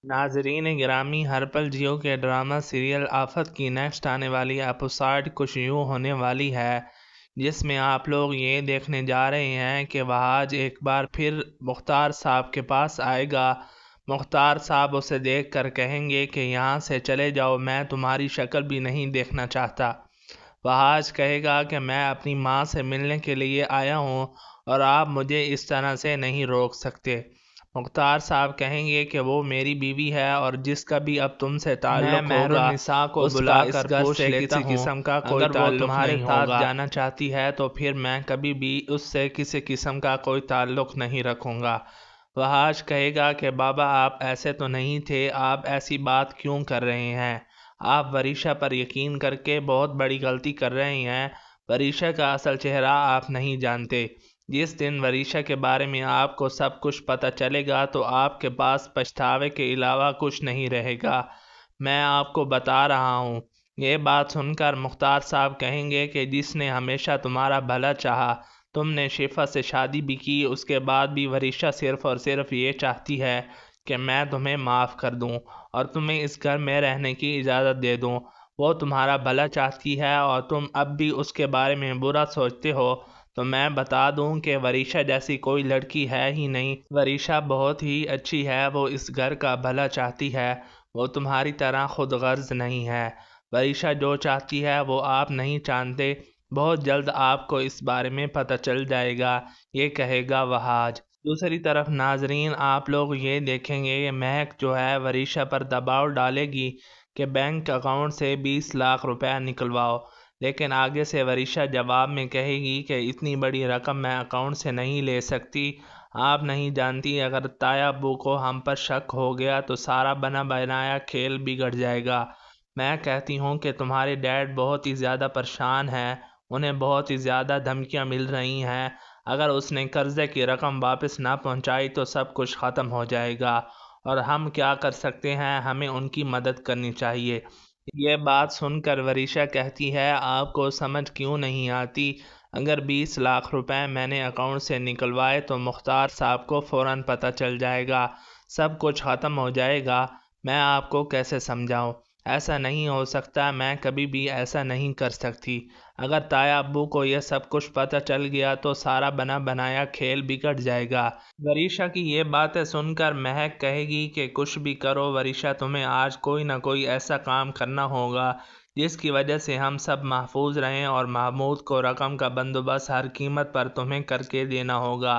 ناظرین گرامی، ہر پل جیو کے ڈرامہ سیریل آفت کی نیکسٹ آنے والی ایپیسوڈ کچھ یوں ہونے والی ہے، جس میں آپ لوگ یہ دیکھنے جا رہے ہیں کہ وہاج ایک بار پھر مختار صاحب کے پاس آئے گا۔ مختار صاحب اسے دیکھ کر کہیں گے کہ یہاں سے چلے جاؤ، میں تمہاری شکل بھی نہیں دیکھنا چاہتا۔ وہاج کہے گا کہ میں اپنی ماں سے ملنے کے لیے آیا ہوں اور آپ مجھے اس طرح سے نہیں روک سکتے۔ مختار صاحب کہیں گے کہ وہ میری بیوی ہے اور جس کا بھی اب تم سے تعلق ہوگا کو بلا کر پوچھ لیتا ہوں، قسم کا کوئی تعلق وہ تمہارے ساتھ جانا چاہتی ہے تو پھر میں کبھی بھی اس سے کسی قسم کا کوئی تعلق نہیں رکھوں گا۔ وہاج کہے گا کہ بابا آپ ایسے تو نہیں تھے، آپ ایسی بات کیوں کر رہے ہیں؟ آپ وریشا پر یقین کر کے بہت بڑی غلطی کر رہے ہیں۔ وریشا کا اصل چہرہ آپ نہیں جانتے۔ جس دن وریشا کے بارے میں آپ کو سب کچھ پتہ چلے گا تو آپ کے پاس پچھتاوے کے علاوہ کچھ نہیں رہے گا، میں آپ کو بتا رہا ہوں۔ یہ بات سن کر مختار صاحب کہیں گے کہ جس نے ہمیشہ تمہارا بھلا چاہا، تم نے شفا سے شادی بھی کی، اس کے بعد بھی وریشا صرف اور صرف یہ چاہتی ہے کہ میں تمہیں معاف کر دوں اور تمہیں اس گھر میں رہنے کی اجازت دے دوں۔ وہ تمہارا بھلا چاہتی ہے اور تم اب بھی اس کے بارے میں برا سوچتے ہو، تو میں بتا دوں کہ وریشا جیسی کوئی لڑکی ہے ہی نہیں۔ وریشا بہت ہی اچھی ہے، وہ اس گھر کا بھلا چاہتی ہے، وہ تمہاری طرح خود غرض نہیں ہے۔ وریشا جو چاہتی ہے وہ آپ نہیں جانتے، بہت جلد آپ کو اس بارے میں پتہ چل جائے گا، یہ کہے گا وہاج۔ دوسری طرف ناظرین آپ لوگ یہ دیکھیں گے کہ مہک جو ہے وریشا پر دباؤ ڈالے گی کہ بینک اکاؤنٹ سے 20 لاکھ روپے نکلواؤ، لیکن آگے سے وریشا جواب میں کہے گی کہ اتنی بڑی رقم میں اکاؤنٹ سے نہیں لے سکتی۔ آپ نہیں جانتی اگر تایا ابو کو ہم پر شک ہو گیا تو سارا بنا بنایا کھیل بگڑ جائے گا۔ میں کہتی ہوں کہ تمہارے ڈیڈ بہت ہی زیادہ پریشان ہیں، انہیں بہت ہی زیادہ دھمکیاں مل رہی ہیں، اگر اس نے قرضے کی رقم واپس نہ پہنچائی تو سب کچھ ختم ہو جائے گا، اور ہم کیا کر سکتے ہیں، ہمیں ان کی مدد کرنی چاہیے۔ یہ بات سن کر وریشا کہتی ہے آپ کو سمجھ کیوں نہیں آتی؟ اگر 20 لاکھ روپے میں نے اکاؤنٹ سے نکلوائے تو مختار صاحب کو فوراً پتہ چل جائے گا، سب کچھ ختم ہو جائے گا، میں آپ کو کیسے سمجھاؤں؟ ایسا نہیں ہو سکتا، میں کبھی بھی ایسا نہیں کر سکتی۔ اگر تایا ابو کو یہ سب کچھ پتہ چل گیا تو سارا بنا بنایا کھیل بگڑ جائے گا۔ وریشا کی یہ باتیں سن کر مہک کہے گی کہ کچھ بھی کرو وریشا، تمہیں آج کوئی نہ کوئی ایسا کام کرنا ہوگا جس کی وجہ سے ہم سب محفوظ رہیں، اور محمود کو رقم کا بندوبست ہر قیمت پر تمہیں کر کے دینا ہوگا،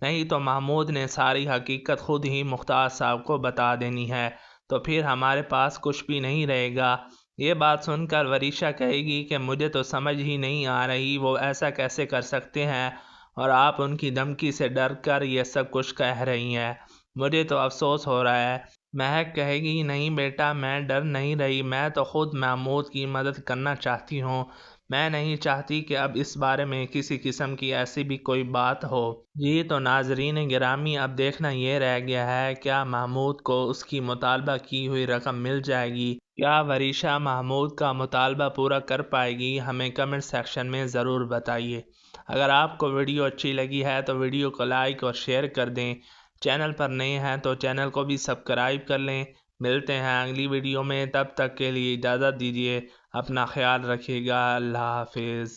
نہیں تو محمود نے ساری حقیقت خود ہی مختار صاحب کو بتا دینی ہے، تو پھر ہمارے پاس کچھ بھی نہیں رہے گا۔ یہ بات سن کر وریشا کہے گی کہ مجھے تو سمجھ ہی نہیں آ رہی وہ ایسا کیسے کر سکتے ہیں، اور آپ ان کی دھمکی سے ڈر کر یہ سب کچھ کہہ رہی ہیں، مجھے تو افسوس ہو رہا ہے۔ مہک کہے گی نہیں بیٹا، میں ڈر نہیں رہی، میں تو خود محمود کی مدد کرنا چاہتی ہوں، میں نہیں چاہتی کہ اب اس بارے میں کسی قسم کی ایسی بھی کوئی بات ہو۔ جی تو ناظرین گرامی، اب دیکھنا یہ رہ گیا ہے کیا محمود کو اس کی مطالبہ کی ہوئی رقم مل جائے گی؟ کیا وریشا محمود کا مطالبہ پورا کر پائے گی؟ ہمیں کمنٹ سیکشن میں ضرور بتائیے۔ اگر آپ کو ویڈیو اچھی لگی ہے تو ویڈیو کو لائک اور شیئر کر دیں، چینل پر نئے ہیں تو چینل کو بھی سبسکرائب کر لیں۔ ملتے ہیں اگلی ویڈیو میں، تب تک کے لیے اجازت دیجیے، اپنا خیال رکھیے گا، اللہ حافظ۔